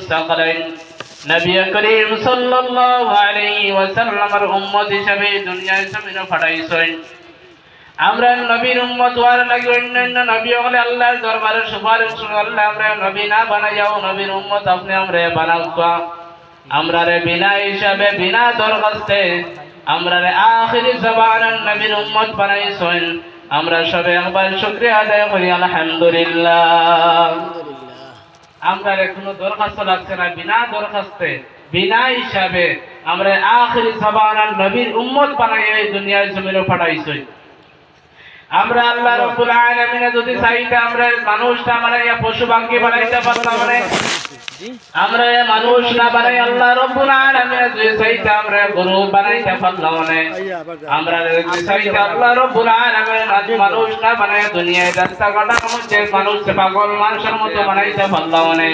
সাকালাইন নবী করিম সাল্লাল্লাহু আলাইহি ওয়াসাল্লামের উম্মত হিসেবে দুনিয়ায় জমিনে পাঠাইছেন। আমরা নবীর উম্মত হওয়ার লাগি অন্যান্য নবী হলে আল্লাহর দরবারে সুপারিশ করে আল্লাহ আমরা নবী না বানাইয়াও নবীর উম্মত আপনি আমরা বানাওয়া। আমরা রে বিনা হিসাবে বিনা দরখাস্তে আমরা রে আখিরি জবানের নবীর উম্মত বানাইছেন। আমরা সবে একবার শুকরিয়া আদায় করি আলহামদুলিল্লাহ। আমরা রে কোনো দরখাস্ত লাগছে না, বিনা দরখাস্তে বিনা হিসাবে আমরা আখিরি জবানের নবীর উম্মত বানাইয়া এই দুনিয়ার জমিনে পাঠাইছেন। আমরা আল্লাহ রাব্বুল আলামিন যদি চাইতে আমরা মানুষটা বানাইয়া পশু পাখি বানাইতে পারতাম না। আমরা মানুষ না বানাই আল্লাহ রাব্বুল আলামিন যদি চাইতে আমরা গরু বানাইতে পারলাম না। আমরা যদি চাইতে আল্লাহ রাব্বুল আলামিন মানুষ না বানাই দুনিয়ায় রাস্তাঘাটের মধ্যে মানুষ পাগল মানুষের মতো বানাইতে পারলাম না।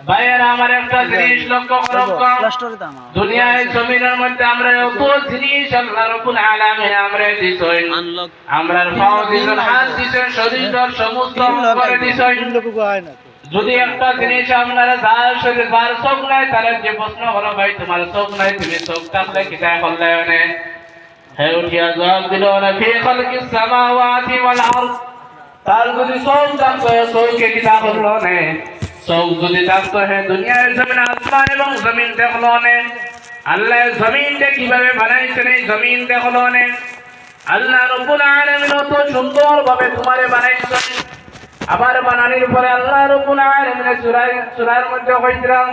ভাইয়েরা আমার একটা জিনিস লক্ষ্য করো, দুনিয়ায় জমিনের মধ্যে আমরা কত জিনিস আল্লাহ রাব্বুল আলামিন আমরা দিছেন। আমরা পাও দিছেন, হাত দিছেন, শরীরের সমস্ত করে দিছেন। যদি একটা জিনিস আপনারা যার শরীরে যার চোখ নাই তারা যে প্রশ্ন করো ভাই তোমার চোখ নাই, তুমি চোখ থাকলে কিতা করলে না? হে উঠিয়া জবাব দিল না ফি খালকিস সামাওয়াতি ওয়াল আরদ। তার যদি চোখ থাকতো চোখকে কিতা করলো না? চোখ যদি থাকতো হে দুনিয়ার জমিনে আসমান এবং জমিন দেখলো না। আল্লাহ জমিনটা কিভাবে বানাইছেন এই জমিন দেখলো না। আল্লাহ রাব্বুল আলামিন তো সুন্দর ভাবে তোমারে বানাইছেন। আবার বানানোর পরে আল্লাহ রাব্বুল আলামিন সূরার মধ্যে কইছিলেন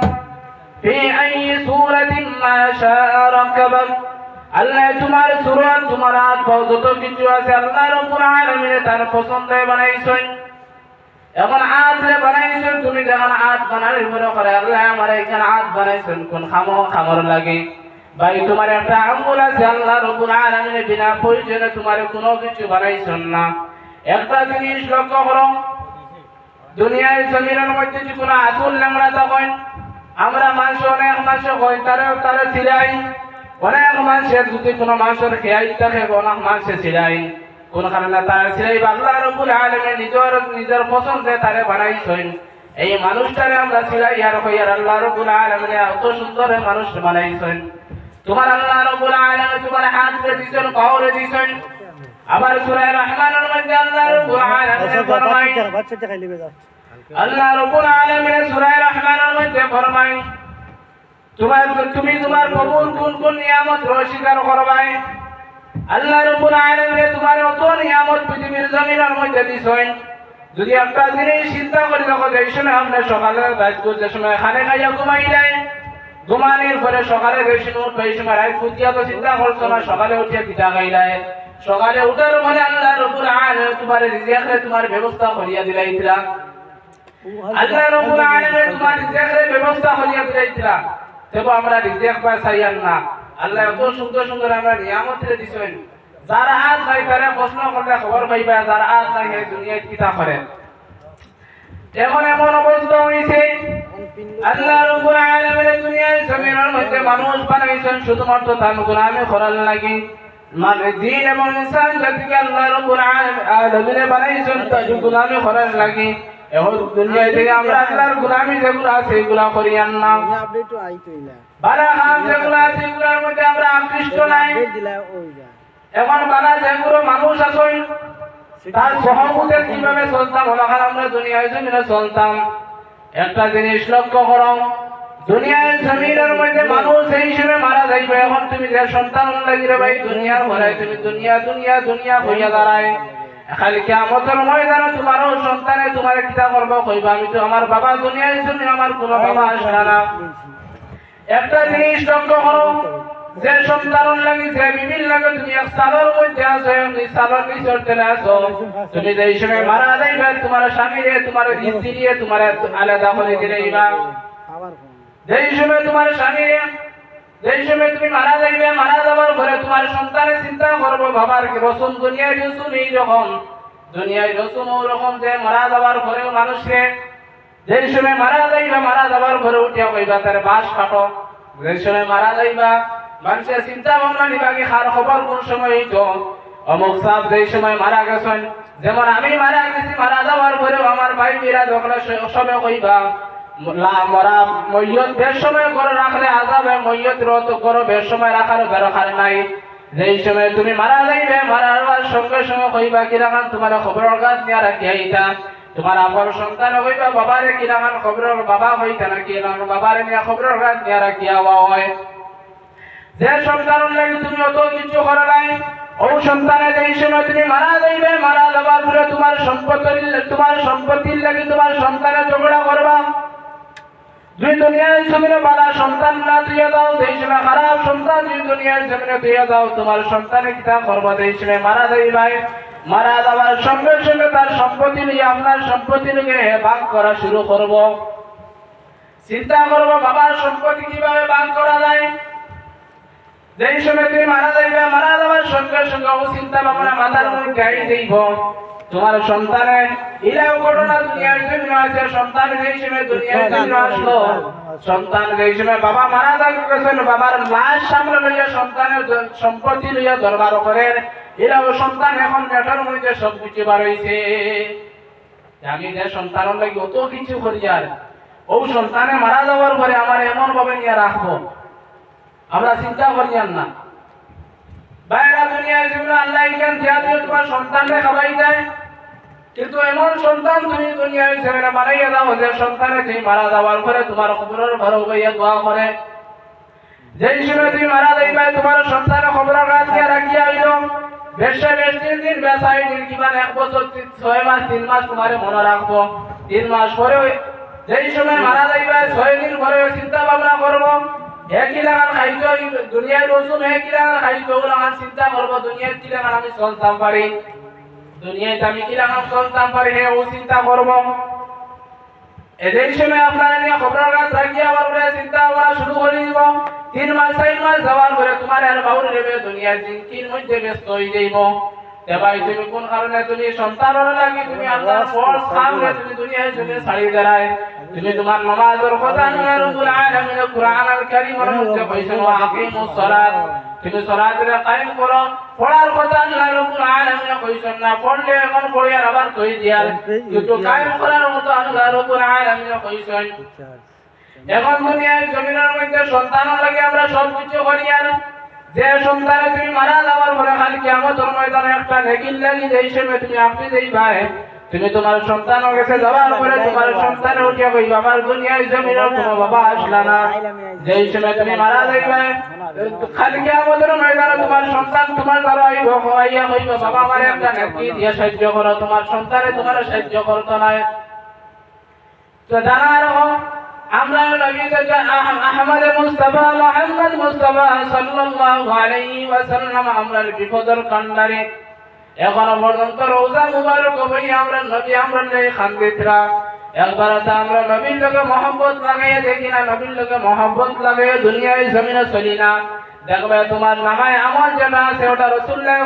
ফি আই সূরাতিন মা শাআ রাকাবাক। আল্লাহ তোমার সূরা তোমার আট যত কিছু আছে আল্লাহ রাব্বুল আলামিন তার পছন্দে বানাইছেন। এখন আটরে বানাইছেন, তুমি যখন আট বানানোর পরে করে আল্লাহ আমার এখানে আট বানাইছেন কোন খামর লাগে? ভাই তোমার একটা আঙ্গুল আছে আল্লাহ রাব্বুল আলামিন বিনা প্রয়োজনে তোমার কোনো কিছু বানাইছেন না। একটা জিনিস লক্ষ্য করো, দুনিয়ার জমিনের মধ্যে যে কোনো আতুল ল্যাংড়া তখন আমরা মানুষ অনেক মানুষ হয় তারা ছিলাই, অনেক মানুষের যদি কোনো মানুষের খেয়াল থাকে অনেক মানুষের ছিলাই কোন কারণে তারা ছিলাই আল্লাহ রাব্বুল আলামিন নিজের পছন্দে তারে বানাইছেন। এই মানুষটারে আমরা ছিলাই আর হইয়ার আল্লাহ রাব্বুল আলামিন এত সুন্দর মানুষ বানাইছেন। তোমার আল্লাহ রাব্বুল আলামিন তোমার হাতে দিয়েছেন, পাওরে দিয়েছেন। আবার সূরা রহমানের মধ্যে আল্লাহ রাব্বুল আলামিন ফরমায়, আল্লাহ রাব্বুল আলামিন সূরা রহমানের মধ্যে ফরমায় তুমি তোমার প্রভুর কোন কোন নিয়ামত স্বীকার করবাই। আল্লাহ রাব্বুল আলামিন তোমার অত নিয়ামত পৃথিবীর জমিনের মধ্যে দিয়েছেন। যদি একটা জিনিস চিন্তা করি দেখো এই সময় আমরা সকালে যে সময় খানে খাইয়া ঘুমাই যায়, ঘুমানোর পরে সকালে বেশি উঠবে এই সময় রাত ফুটিয়া তো চিন্তা করছো না সকালে উঠিয়া পিঠা খাইলাই। সকালে উঠার পরে আল্লাহ রাব্বুল আলামিন তোমার রিজিকে তোমার ব্যবস্থা করিয়া দিলাইছিলা। আল্লাহ রাব্বুল আলামিন তোমার রিজিকের ব্যবস্থা করিয়া দিলাইছিলা। তবে আমরা রিজিক পাই চাইয়ান না। আল্লাহ এত সুন্দর সুন্দর আমরা নিয়ামত দিয়েছেন। যারা আজ নাই তারা প্রশ্ন করলে খবর পাইবা, যারা আজ নাই এই দুনিয়ায় কিতা করে। এখন এমন অবস্থা হয়েছে আল্লাহ রাব্বুল আলামিন দুনিয়ার জমিনের মধ্যে মানুষ বানাইছেন শুধুমাত্র তার গোলামি করার লাগি। মানে জিন এবং ইনসান জাতিকে আল্লাহ রাব্বুল আলামিন বানাইছেন তার গোলামি করার লাগি। এখন দুনিয়ায় থেকে আমরা আল্লাহর গোলামি যেগুলো আছে এগুলো করিয়ান না। বালা কাম যেগুলো আছে এগুলোর মধ্যে আমরা আকৃষ্ট নাই। এখন বালা যেগুলো মানুষ আছেন তার সহমতে কিভাবে চলতাম ওখানে আমরা দুনিয়ায় জমিনে চলতাম। একটা জিনিস লক্ষ্য করো, দুনিয়ার জমিনের মধ্যে মানুষ এই হিসেবে মারা যাইবে। এখন তুমি যে সন্তান লাগিলে ভাই দুনিয়ার ঘরে তুমি দুনিয়া দুনিয়া দুনিয়া হইয়া দাঁড়ায়। খালি কিয়ামতের ময়দানে তোমারও সন্তানে তোমার কিতা করবো কইবা আমি তো আমার বাবা দুনিয়ায় জন্য আমার কোনো বাবা আসে না। একটা জিনিস লক্ষ্য করো, যে সন্তান লাগি যে বিবির লাগে তুমি এক সালের মধ্যে আছো, সালের নিচর চলে আসো, তুমি যে সময় মারা যাইবে তোমার স্বামীরে তোমার স্ত্রী তোমার আলাদা করে দিলেইবা। যে সময় তোমার স্বামীরে যে সময় তুমি মারা যাইবে, মারা যাবার পরে তোমার সন্তানের চিন্তা করবো বাবার রসুন দুনিয়ায় রসুন এইরকম, দুনিয়ায় রসুন ওরকম যে মারা যাবার পরেও মানুষকে যে সময় মারা যাইবা মারা যাবার পরে উঠিয়া কইবা তার বাস কাটো। যে সময় মারা যাইবা মানুষের চিন্তা ভাবনা নিবা কি কার খবর কোন সময় হইতো অমুক সাহেব যে সময় মারা গেছেন। যেমন আমি মারা গেছি, মারা যাওয়ার পরেও আমার ভাই মেয়েরা যখন সবে কইবা মরা মৈয়ত বেশ সময় করে রাখলে আযাব হয়, মৈয়ত রত করো বেশ সময় রাখার দরকার নাই। যেই সময় তুমি মারা যাইবে, মারার সঙ্গে সঙ্গে কইবা কিরাখান তোমার খবরের কাজ নিয়ে রাখি আইতা। তোমার আপন সন্তান হইবা বাবারে কিরাখান খবরের বাবা হইতা নাকি বাবারে নিয়ে খবরের কাজ নিয়ে রাখি আওয়া হয়। যে সন্তানের লাগি তুমি অত কিছু করো নাই, ও সন্তানের যেই সময় তুমি মারা যাইবে, মারা যাবার পরে তোমার সম্পত্তির লাগি তোমার সন্তানের ঝগড়া করবা। দুই দুনিয়ার জমিনে বালা সন্তান না দিয়ে দাও, যেই সময় খারাপ সন্তান দুই দুনিয়ার জমিনে দিয়ে দাও, তোমার সন্তানে কিতা করবো যেই সময় মারা যাইবে। মারা যাওয়ার সঙ্গে সঙ্গে তার সম্পত্তি নিয়ে আপনার সম্পত্তি নিয়ে ভাগ করা শুরু করব। চিন্তা করবো বাবার সম্পত্তি কিভাবে ভাগ করা যায়। যেই সময় তুমি মারা যাইবে, মারা যাওয়ার সঙ্গে সঙ্গে ও চিন্তা ভাবনা মাথার মধ্যে গাড়ি দিব। তোমার সন্তানের ইলাও ঘটনা দুনিয়ার জন্য আছে। সন্তান যেই সময় দুনিয়ার জন্য আসলো, সন্তান যেই সময় বাবা মারা যাচ্ছেন, বাবার লাশ সামনে লইয়া সন্তানের সম্পত্তি লইয়া দরবার করেন। এরাও সন্তান এখন মেটার মধ্যে সব কিছু বার হইছে। আমি যে সন্তানের লাগি অত কিছু করি, আর ও সন্তানে মারা যাওয়ার পরে আমার এমন ভাবে নিয়ে রাখবো, আমরা চিন্তা করি না। বাইরা দুনিয়ার জীবনে আল্লাহ এখান দিয়ে তোমার সন্তানকে খাওয়াই দেয়, কিন্তু এমন সন্তান তুমি দুনিয়ার জীবনে বানাইয়া দাও যে সন্তানে তুমি মারা যাওয়ার পরে তোমার খবরের ঘর হইয়া দোয়া করে। যেই সময় তুমি মারা যাইবে, তোমার সন্তানের খবরের কাজ নিয়ে রাখিয়া হইল। বেশ 3 দিন বেসাই দিন কিমান 1 বছর 6 মাস 3 মাস তোমারে মনে রাখবো। 3 মাস পরে যেই সময় মারা যাইবে 6 দিন পরে চিন্তা ভাবনা করবো একই লাগান খাইতে দুনিয়ার রসুন একই লাগান খাইতে লাগান চিন্তা করবো দুনিয়ার কি লাগান আমি চলতাম পারি, দুনিয়াতে আমি কি লাগান চলতাম পারি, হে ও চিন্তা করবো। যেই সময় আপনারা নিয়ে খবরের কাজ রাখিয়া আবার চিন্তা ভাবনা শুরু করে দিব। 3 মাস 4 মাস যাওয়ার পরে তোমার আর বাউর নেবে দুনিয়ার জিনকির মধ্যে ব্যস্ত হয়ে যাইব। ভাই তুমি কোন কারণে তুমি সন্তানের লাগি তুমি আল্লাহর ফরজ সামনে তুমি দুনিয়ায় জন্য ছাড়ি দাঁড়ায়, তুমি তোমার নামাজের কথা আল্লাহ রাব্বুল আলামিন কুরআনুল কারীমের মধ্যে কইছেন ওয়া আকিমুস সালাত, তুমি সালাতের কায়েম করো। পড়ার কথা আল্লাহ রাব্বুল আলামিন কইছেন না পড়লে এখন পড়িয়া আবার কই দিয়ার, কিন্তু কায়েম করার কথা আল্লাহ রাব্বুল আলামিন কইছেন। এখন দুনিয়ার জমিনের মধ্যে সন্তানের লাগি আমরা সব কিছু করি, আর যে সন্তানে তুমি মারা যাওয়ার পরে খালি কিয়ামতের ময়দানে একটা নেকির লাগি যেই সময় তুমি আপনি যেই ভাই তুমি তোমার সন্তানের কাছে যাওয়ার পরে তোমার সন্তানে উঠিয়া কইবা আমার দুনিয়ার জমিনের কোনো বাবা আসলা না। যেই সময় তুমি মারা যাইবে খালি কিয়ামতের ময়দানে তোমার সন্তান তোমার দ্বারা আইব হইয়া কইবা বাবা আমার একটা নেকি দিয়ে সাহায্য করো, তোমার সন্তানে তোমার সাহায্য করতো না। তো জানা রাখো আমরা নবীকে আহমদ মুস্তাফা মুহাম্মদ মুস্তাফা সাল্লাল্লাহু আলাইহি ওয়াসাল্লাম আমরা বিপদের কান্ডারে এখন পর্যন্ত রোজা মুবারক হই আমরা নবী আমরা নেই খান্দিতরা। একবার আমরা নবীর লগে মহব্বত লাগাইয়া দেখি না, নবীর লগে মহব্বত লাগাইয়া দুনিয়ায় জমিনে চলি না। দেখবে তোমার নামায় আমল যেটা আছে ওটা রাসূলুল্লাহ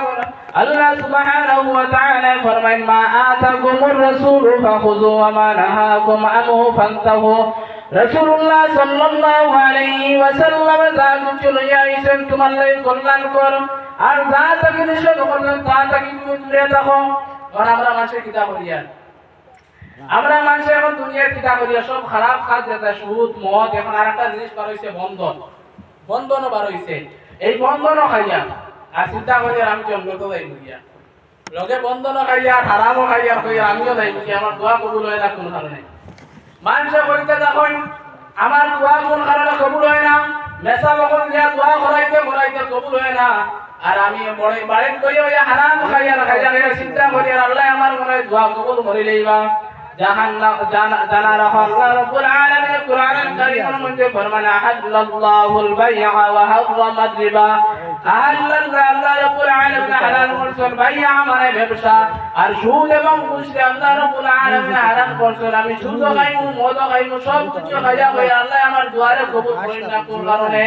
আল্লাহ সুবহানাহু ওয়া তাআলা ফরমায় মা আতাকুমুর রাসূলু ফাখুযু ওয়া মা নাহাকুম আনহু ফান্তাহু। রাসূলুল্লাহ সাল্লাল্লাহু আলাইহি ওয়াসাল্লাম যা কিছু লইয়া আইছেন তোমার লাগি কল্যাণ কর, আর যা থেকে নিষেধ করলেন তা থেকে তুমি দূরে থাকো। আর আমরা মানুষের কিতা করিয়া, আমরা মানুষ এখন দুনিয়ার কিতা করিয়া সব খারাপ কাজ যেটা সুদ মদ, এখন আরেকটা জিনিস বার হইছে বন্ধন, বন্ধনও বার হইছে। এই বন্ধনও খাইয়া আর চিন্তা করিয়া আমি জন্মতো যাই গিয়া লগে বন্ধনও খাইয়া হারামও খাইয়া কইয়া আমিও যাই গিয়া আমার দোয়া কবুল হয় না কোন কারণে। মানুষে কইতে দেখুন আমার দোয়া কোন কারণে কবুল হয় না, মেসা বকন দিয়া দোয়া করাইতে করাইতে কবুল হয় না, আর আমি বড় বাড়িতে কইয়া হারাম খাইয়া খাইয়া চিন্তা করিয়া আল্লাহ আমার মনে দোয়া কবুল করে লইবা। জানা রাখো আল্লাহ রাব্বুল আলামিন কুরআনুল কারীমের মধ্যে ফরমান আহাল্লাল্লাহুল বাই'a ওয়া হারামার রিবা। আল্লাহ রাব্বুল আলামিন হালাল করেছেন বাই'a মানে ব্যবসা, আর সুদ এবং ঘুষ আল্লাহ রাব্বুল আলামিন হারাম করেছেন। আমি সুদ খাইমু মদ খাইমু সব কিছু খাইয়া কইয়া আল্লাহ আমার দোয়ারে কবুল করেন না কোন কারণে।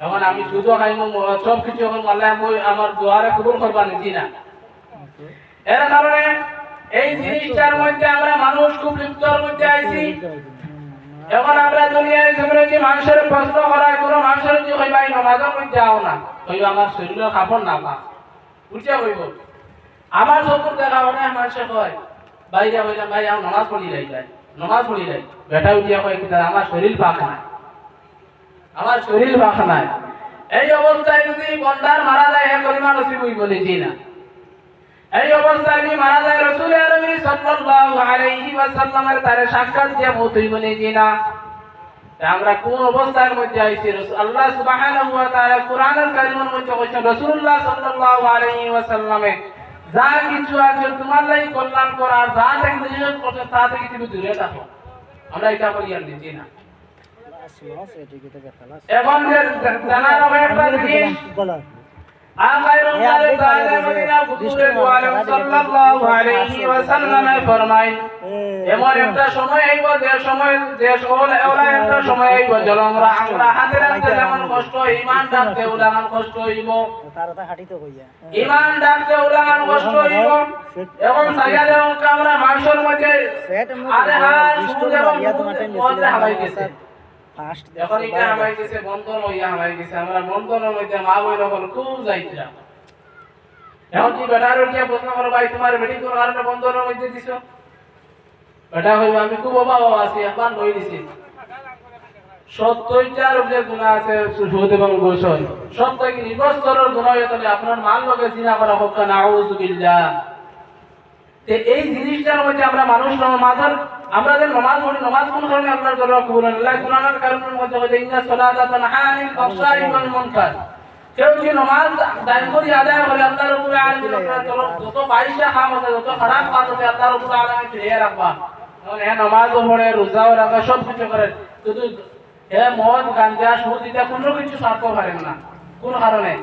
এখন আমি সুদ খাইমু সব কিছু আল্লাহ আমার দোয়ারে কবুল করবা না। এর কারণে এই জিনিসটার মধ্যে আমরা মানুষ খুব লিপ্তর মধ্যে আইছি। এখন আমরা দুনিয়ায় জীবনে যে মানুষের প্রশ্ন করায় কোনো মানুষের যে কইবা এই নামাজের মধ্যে আও না, কইবা আমার শরীরের কাপড় না পা বুঝিয়া কইব। আমার চকুর দেখা অনেক মানুষে কয় বাইরে বইলা ভাই আও নামাজ পড়ি যাই যায়, নমাজ পড়ি নাই বেটা উঠিয়া কয় কি আমার শরীর পাক নাই, আমার শরীর পাক নাই। এই অবস্থায় যদি বন্দার মারা যায় হে কলিমা নসিব হইব জি না। এই অবস্থায় যদি মারা যায় রাসূল আরবি সাল্লাল্লাহু আলাইহি ওয়াসাল্লামের তারে সাক্ষাৎ দিয়ে মত হইব জি না। আমরা কোন অবস্থার মধ্যে আইছি? আল্লাহ সুবহানাহু ওয়া তাআলা কোরআনুল কারীমের মধ্যে বলেছেন রাসূলুল্লাহ সাল্লাল্লাহু আলাইহি ওয়াসাল্লামে যা কিছু আছে তোমার লাগি কল্যাণ করার যা থেকে নিষেধ করছে তা থেকে তুমি দূরে থাকো। আমরা এটা বলি আর দিচ্ছি না। এখন যে জানার একটা জিনিস আখায়রুল তাআলা মদিনা হুজুরে আলম সাল্লাল্লাহু আলাইহি ওয়াসাল্লাম ফরমায় এমন একটা সময় আইব যে সময় যে ওলা একটা সময় আইব যখন আমরা হাতে রাখতে যেমন কষ্ট ঈমান রাখতে ওলামান কষ্ট হইব, তারটা হাঁটিতে হইয়া ঈমান রাখতে ওলামান কষ্ট হইব। এখন সাইয়া দেও আমরা মাংসের মধ্যে আরে হাত সুদ এবং মধ্যে হালাই গেছে এখন এটা হামাই গেছে বন্ধন হইয়া হামাই গেছে। আমরা বন্ধনের মধ্যে মা বই রকম খুব যাইছিলাম। এখন কি বেটার উঠিয়া প্রশ্ন করো ভাই তোমার বেটি কোন কারণে বন্ধনের মধ্যে দিছো? বেটা হইব আমি খুব অভাব আছি একবার লই দিছি 70টার উপরে গুনাহ আছে সুদ এবং গোসল 70 কি নিবস্তরের গুনাহ হইতে আপনার মাল লগে জিনা করা হোক না আউযু বিল্লাহ। তে এই জিনিসটার মধ্যে আমরা মানুষ নামাজের আমরা যে নামাজ পড়ি নামাজ কোন কারণে আল্লাহর দরবার কবুল হয়? আল্লাহ কোরআনের কারণের মধ্যে বলে ইন্না সালাতা তানহা আনিল ফাহশাই ওয়াল মুনকার। কেউ যদি নামাজ দায়িত্ব করে আদায় করে আল্লাহ রাব্বুল আলামিন আপনার যত বাইশা কাম আছে যত খারাপ কাজ আছে আল্লাহ রাব্বুল আলামিন ফিরিয়ে রাখবা। মানে নামাজও পড়ে রোজাও রাখে সব কিছু করে, শুধু হে মদ গাঞ্জা সুদ এটা কোনো কিছু ছাড়তে পারেন না কোন কারণে।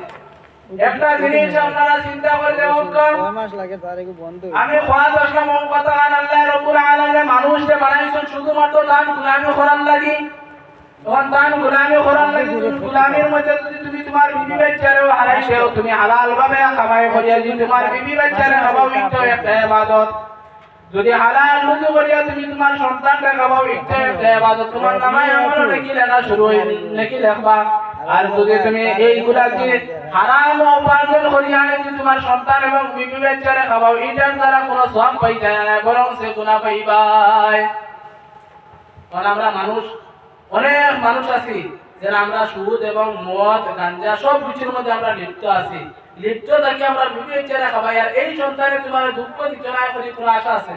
একটা জিনিস আপনারা চিন্তা করে দেখুন, 6 মাস লাগে তারে কি বন্ধ। আমি ওয়াজ আসলাম ও কথা আল্লাহ রাব্বুল আলামিন মানুষকে বানাইছেন শুধুমাত্র দান গোলামি করার লাগি। তখন দান গোলামি করার লাগি গোলামির মধ্যে যদি তুমি তোমার বিবি বাচ্চারেও হারাইছো, তুমি হালাল ভাবে কামাই করিয়া যদি তোমার বিবি বাচ্চারে খাওয়াও এটা একটা ইবাদত। যদি হালাল রুজি করিয়া তুমি তোমার সন্তানকে খাওয়াও এটা একটা ইবাদত। তোমার নামে আমল নাকি লেখা শুরু হই নাকি লেখবা। আর যদি তুমি এইগুলা কি হারাম উপার্জন করিয়া যদি তোমার সন্তান এবং বিবি বাচ্চারে খাওয়াও এটার দ্বারা কোনো সওয়াব পাইতে না, বরং সে গুনাহ পাইবাই। কারণ আমরা মানুষ অনেক মানুষ আছি যারা আমরা সুদ এবং মদ গাঞ্জা সব কিছুর মধ্যে আমরা লিপ্ত আছি। লিপ্ত থাকি আমরা বিবি বাচ্চারে খাওয়াই আর এই সন্তানে তোমার দুঃখ দিতে না করি কোনো আশা আছে?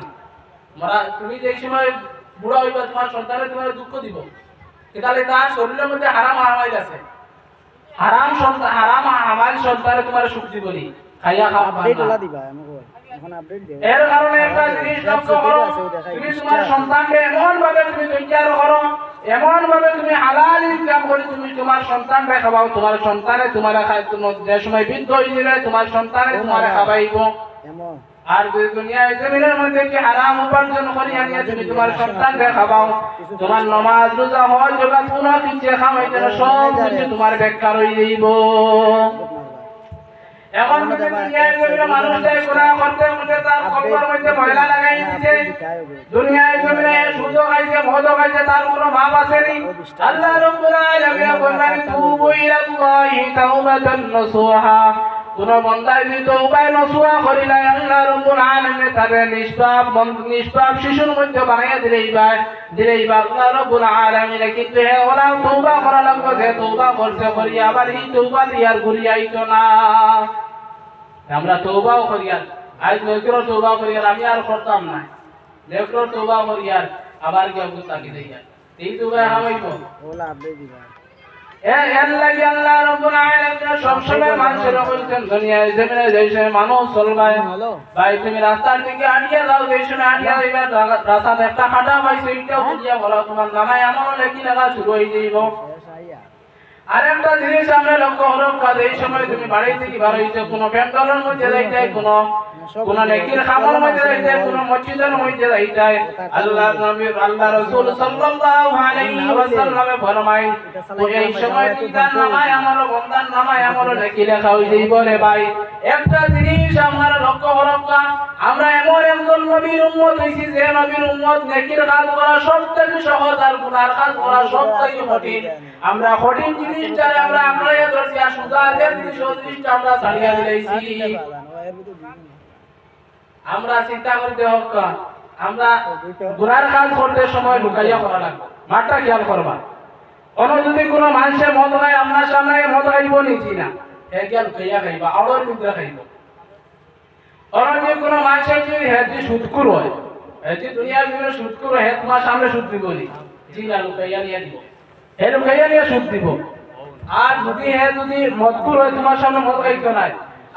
তুমি যে সময় বুড়া হইবা তোমার সন্তানে তোমার দুঃখ দিব, তাহলে তার শরীরের মধ্যে হারাম হারামাইল আছে। হারাম সন্তান হারাম আমাল সন্তানে তোমার সুখ দিবনি খাইয়া খাওয়া আপডেট দিবা এখন আপডেট দিও। এর কারণে একটা জিনিস লক্ষ্য করো, তুমি তোমার সন্তানকে এমন ভাবে তুমি তৈয়ার করো, এমন ভাবে তুমি হালাল ইনকাম করে তুমি তোমার সন্তানকে খাওয়াও। তোমার সন্তানে তোমার খায়, তোমার যে সময় বৃদ্ধ হয়ে যাবে তোমার সন্তানে তোমার খাওয়াইব। এমন আর যদি দুনিয়ায় জমিনের মধ্যে কি হারাম উপার্জন করিয়া নিয়ে তুমি তোমার সন্তানকে খাওয়াও, তোমার নামাজ রোজা হজ জাকাত কোনো কিছু খাওয়াইতে না, সব কিছু তোমার বেকার হয়ে যাইব। এখন যদি দুনিয়ায় জমিনে মানুষটাই গুনাহ করতে করতে তার কবরের মধ্যে ময়লা লাগাই দিয়েছে, দুনিয়ায় জমিনে সুদ খাইছে মদ খাইছে, তার কোনো মাপ আসেনি। আল্লাহ রাব্বুল আলামিন বলেন তুবু ইলাল্লাহি তাওবাতান নাসুহা। কোন বান্দা যদি তওবা নসুহা করিলা আল্লাহ রাব্বুল আলামিন তারে নিষ্পাপ শিশুর মধ্যে বানাইয়া দিলেই আল্লাহ রাব্বুল আলামিন। কিন্তু হে ওরা তওবা করা লাগবে, যে তওবা করতে করি আবার এই তওবা দিয়ার ঘুরিয়াইতো না। আমরা তওবাও করি আর আজ নেকর তওবা করি আর আমি আর করতাম না, নেকর তওবা করি আর আবার কি আবু তাকি দেই এই তওবা হইব ওলা আপডেট দিবা। আল্লাহ রাব্বুল আলামিন সব সময় মানুষের বলছেন দুনিয়ায় জমিনে যেসে মানুষ চলবায় ভাই তুমি রাস্তার দিকে আড়িয়ে যাও, যেসে আড়িয়ে যাইবা রাস্তাতে একটা হাঁটা পাইছো এইটা বুঝিয়া বলো তোমার নামায় আমল লেখি লেখা শুরু হয়ে যাইব। আর একটা জিনিস আমরা লক্ষ্য করো, এই সময় তুমি বাড়ি থেকে বার হইছো কোনো প্যান্ডেলের মধ্যে যাইতে, কোন নেকির খামার মধ্যে যাইতে, কোন মসজিদের মধ্যে যাইতে, আল্লাহ নবী আল্লাহ রাসূল সাল্লাল্লাহু আলাইহি ওয়াসাল্লাম ফরমায় এই সময় তার নামায় আমার বান্দার নামায় আমার নেকি লেখা হই যাইব রে ভাই। একটা জিনিস আমরা লক্ষ্য করো, আমরা এমন একজন নবীর উম্মত হইছি যে নবীর উম্মত নেকির কাজ করা সবথেকে সহজ আর গুনার কাজ করা সবথেকে কঠিন। আমরা কঠিন জিনিসটারে আমরা আমরাই ধরছি আর সোজা যে জিনিসটা আমরা ছাড়িয়া দিয়েছি। আমরা চিন্তা করতে হোক আমরা গুনার কাজ করতে সময় লুকাইয়া করা লাগবে, মাঠটা খেয়াল করবা। কোনো যদি কোনো মানুষের মদ খায় আপনার সামনে মদ খাইব নিচ্ছি না, হে খেয়াল লুকাইয়া খাইবা, আওয়ার মধ্যে খাইব। অন্য যে কোনো মানুষের যদি হেজি সুদকুর হয়, হেজি দুনিয়ার জীবনে সুদকুর হয়, হে তোমার সামনে সুদ দিব নি, জি না, লুকাইয়া নিয়ে দিব, হে লুকাইয়া নিয়ে সুদ দিব। আর যদি হে যদি মদকুর হয়, তোমার সামনে মদ খাইতো নাই,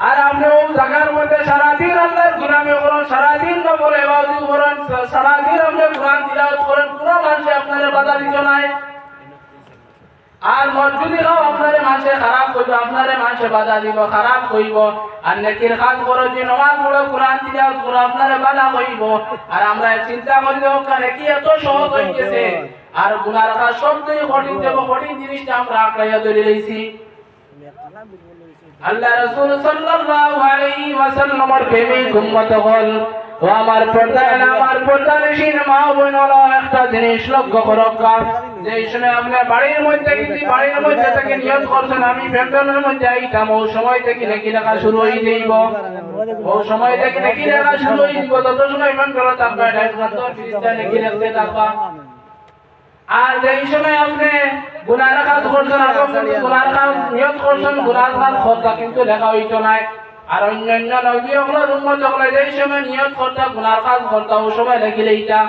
আর আপনি ও জায়গার মধ্যে সারাদিন আল্লাহর গুনামি করেন, সারাদিন নফল ইবাদত করেন, সারাদিন আপনি কোরআন তিলাওয়াত করেন, কোনো মানুষে আপনারে বাধা দিত নাই। আর মদ যদি খাও আপনারে মানুষে খারাপ কইব, আপনারে মানুষে বাধা দিব, খারাপ কইব। আর নেকির কাজ করো, যে নামাজ পড়ো, কোরআন তিলাওয়াত করো, আপনারে বাধা কইব। আর আমরা চিন্তা করি ওখানে কি এত সহজ হয়ে গেছে, আর গুনার কাজ সবচেয়ে কঠিন দেব, কঠিন জিনিসটা আমরা আঁকড়াইয়া ধরে রয়েছি। আল্লাহ রাসূল সাল্লাল্লাহু আলাইহি ওয়াসাল্লামের প্রেমিক উম্মত হল ও আমার পর্দানশীল মা বোনেরা, একটা জিনিস লক্ষ্য করো, যে সময় আপনার বাড়ির মধ্যে কিন্তু বাড়ির মধ্যে থেকে নিয়ত করছেন আমি প্যান্ডেলের মধ্যে আইতাম, ও সময় থেকে নাকি লেখা শুরু হয়ে যাইব, ও সময় থেকে নাকি লেখা শুরু হয়ে যাইব, তত সময় প্যান্ডেল থাকবে, নাকি লিখতে থাকবা। আর যেই সময় আপনি গুনার কাজ করছেন, গুনার কাজ নিয়ত করছেন, গুনার কাজ করতা কিন্তু লেখা হইতো নাই। আর অন্যান্য নবী হলের উম্মত হলে যেই সময় নিয়ত করতা, গুনার কাজ করতা, ও সময় লেখিলে এইটা।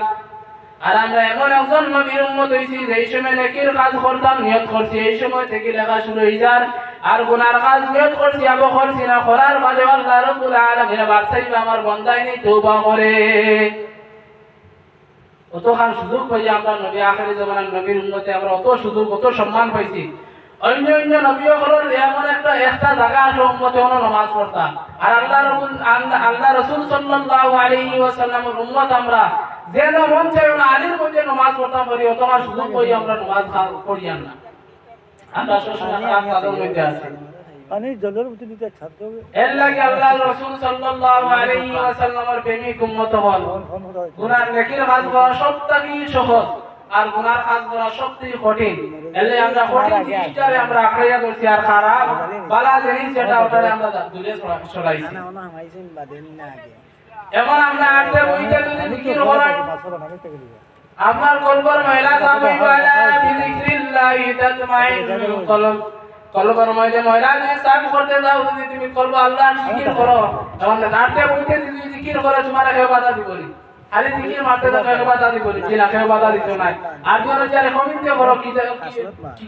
আর আমরা এমন একজন নবীর উম্মত হইছি, যেই সময় নেকির কাজ করতাম, নিয়ত করছি, এই সময় থেকে লেখা শুরু হয়ে যার। আর গুনার কাজ নিয়ত করছি, আবো করছি না, করার বাদে আল্লাহ রাব্বুল আলামিন বারসাইবা আমার বান্দাই নি তওবা করে। অতখান সুযোগ পাই আমরা নবী আখিরি জামানার নবীর উম্মতে, আমরা অত সুযোগ, অত সম্মান পাইছি। অন্য অন্য নবী হলের এমন একটা জায়গা আছে উম্মতে হলো নামাজ পড়তা। আর আল্লাহ রাসূল সাল্লাল্লাহু আলাইহি ওয়াসাল্লামের উম্মত আমরা যেন মন চাই না আলীর মধ্যে নামাজ পড়তাম পারি, অতখান সুযোগ পাই আমরা নামাজ পড়ি না। আমরা সবসময় তাদের মধ্যে আছি। পানি জলের মধ্যে দিতে ছাড়তে হবে, এর লাগে আল্লাহ রাসূল সাল্লাল্লাহু আলাইহি ওয়াসাল্লামের প্রেমিক উম্মত হল গুনার নেকির কাজ করা সবথেকে সহজ, আর গুনার কাজ করা সবথেকে কঠিন। এলে আমরা কঠিন জিনিসটারে আমরা আঁকড়াইয়া ধরছি, আর খারাপ বালা জিনিস যেটা ওটারে আমরা দূরে সরাইছি। এখন আমরা আটে বইতে যদি জিকির করেন, আপনার কলবর মহিলা সাহাবী ওয়ালা বিযিকরিল্লাহি তাতমাইন্নুল কলব, কলবর মধ্যে মহিলা যদি সাফ করতে যাও, যদি তুমি কলব আল্লাহর জিকির করো, তখন আটে বইতে যদি জিকির করো, তোমার কেউ বাধা দিব না। খালি জিকির মারতে তো কেউ বাধা দিব না, জিনা কেউ বাধা দিত না। আর যখন যারা কমিতে করো, কি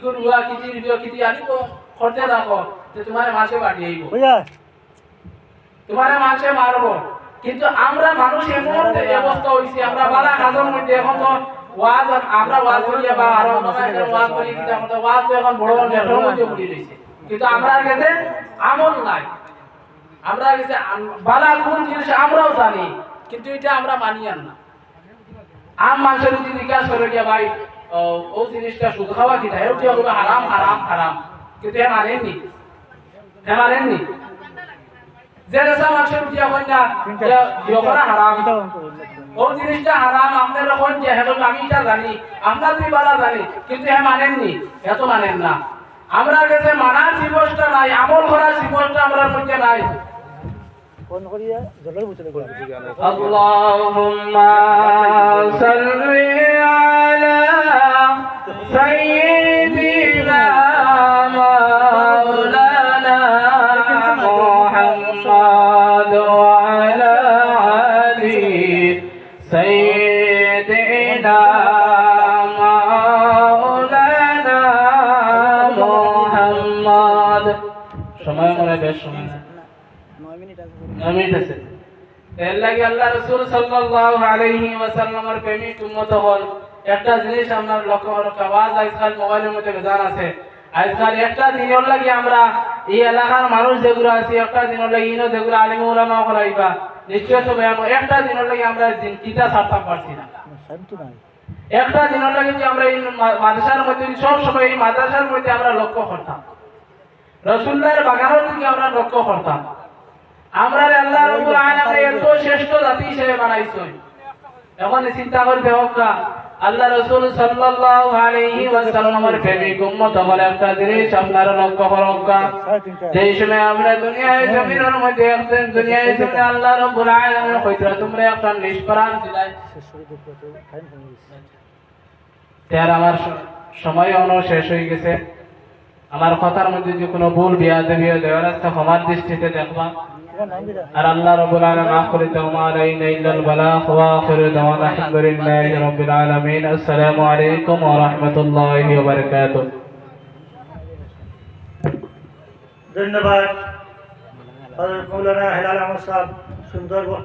করবা, কি দিও, কি আনি তো করতে থাকো, তো তোমার মাসে বাড়ি আইব, তোমার মাসে মারবো। কিন্তু আমরা মানুষ এমন অবস্থা হইছি, আমরা বালা কাজের মধ্যে এখন তো ওয়াজ, আমরা ওয়াজ করি বা আরো ওয়াজ করি, কিন্তু আমরা ওয়াজ তো এখন বড় নেটের মধ্যে পড়ে রয়েছে, কিন্তু আমরা কাছে আমল নাই। আমরা কাছে বালা কোন জিনিস আমরাও জানি, কিন্তু এটা আমরা মানি না। আম মানুষের যদি জিজ্ঞাসা করে যে ভাই ও জিনিসটা শুধু খাওয়া কি থাকে, ওটা বলবে হারাম হারাম হারাম, কিন্তু হে মানেননি, হে মানেননি। যে রেসা মানুষের উঠিয়া কন্যা করা হারাম, ও জিনিসটা হারাম, আপনার যখন যে হেতু আমি এটা জানি, আপনার তুই বালা জানি, কিন্তু হে মানেননি, এত মানেন না। আমরা কাছে মানার জীবনটা নাই, আমল করার জীবনটা আমরা মধ্যে নাই। কোন করিয়া জলের ভিতরে করে আল্লাহুম্মা সাল্লি আলা সাইয়্যিদিনা মাওলানা মুহাম্মদ ওয়া আলা আলি সাইয়্যিদিনা মাওলানা মুহাম্মদ। সময় মনে বেশ সময় 9 মিনিট আছে। এর লাগে আল্লাহ রাসূল সাল্লাল্লাহু আলাইহি ওয়াসাল্লামের প্রেমিক উম্মত হল একটা জিনিস আমরা লক্ষ্য করো, আওয়াজ আজকাল মোবাইলের মধ্যে বেজান আছে। আজকাল একটা দিনের লাগি আমরা এই এলাকার মানুষ যেগুলো আছি, একটা দিনের লাগি ইনো যেগুলো আলিম উলামা করাইবা নিশ্চয় তো বয়ান, একটা দিনের লাগি আমরা কিতা ছাড়তে পারছি না। একটা দিনের লাগি যে আমরা এই মাদ্রাসার মধ্যে সব সময় এই মাদ্রাসার মধ্যে আমরা লক্ষ্য করতাম, রাসূলুল্লাহর বাগানের দিকে আমরা লক্ষ্য করতাম। আমরা আল্লাহ রাব্বুল আলামিন এত শ্রেষ্ঠ জাতি হিসেবে বানাইছেন, এখন চিন্তা করতে হোক আল্লাহ রাসূল সাল্লাল্লাহু আলাইহি ওয়াসাল্লামের প্রেমিক উম্মত হলে একটা জিনিস আপনারা লক্ষ্য করুন যেই সময় আমরা দুনিয়ায় জমিনের মধ্যে একদিন দুনিয়ায় জমিনে আল্লাহ রাব্বুল আলামিন কইরা তোমরা একটা নিষ্প্রাণ ছিলাই তার আমার সময় শেষ হয়ে গেছে আমার কথার মধ্যে যে কোনো ভুল বিয়াদবি দেওয়ার আছে ক্ষমার দৃষ্টিতে দেখবা আর আল্লাহ রাব্বুল আলামিন মাফ করে দাও মা আলাইনা ইল্লাল বালাগ ওয়া আখিরু দাওয়ানা আলহামদুলিল্লাহি রাব্বিল আলামিন আসসালামু আলাইকুম ওয়া রাহমাতুল্লাহি ওয়া বারাকাতুহু ধন্যবাদ হযরত মাওলানা হেলাল আহমদ সাহেব সুন্দর